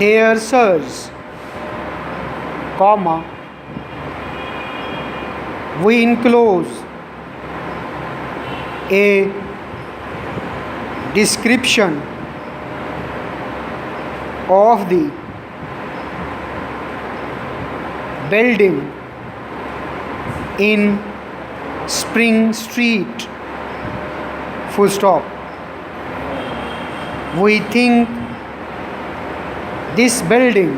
Dear sirs, comma, we enclose a description of the building in Spring Street, full stop. We think this building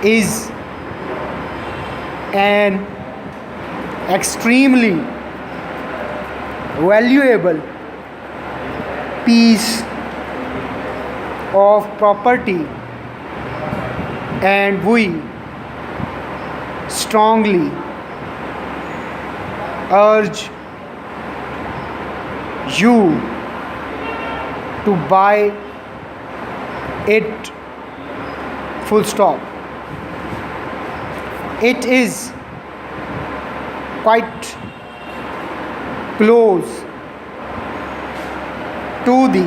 is an extremely valuable piece of property, and we strongly urge you to buy it, full stop. It is quite close to the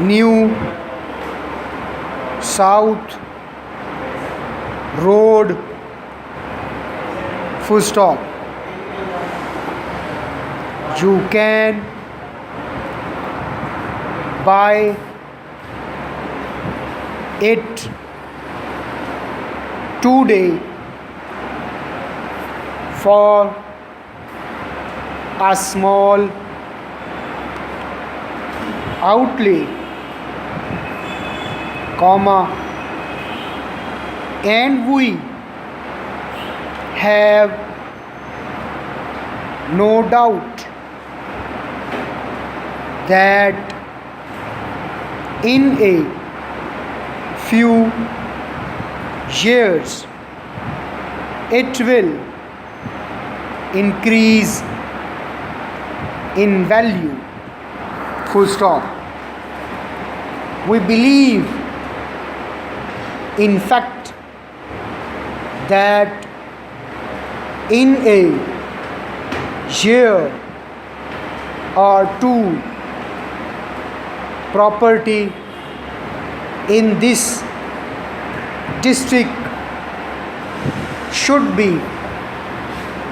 new South Road, full stop. You can buy it today for a small outlay, comma, and we have no doubt that in a few years it will increase in value, full stop. We believe, in fact, that in a year or two, property in this district should be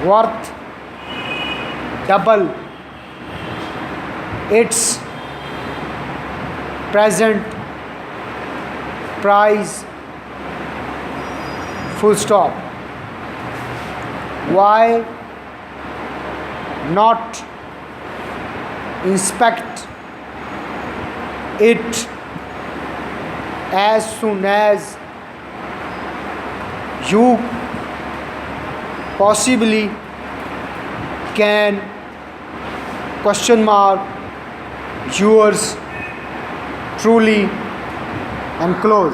worth double its present price, full stop. Why not inspect it as soon as you possibly can, question mark, yours truly, and close.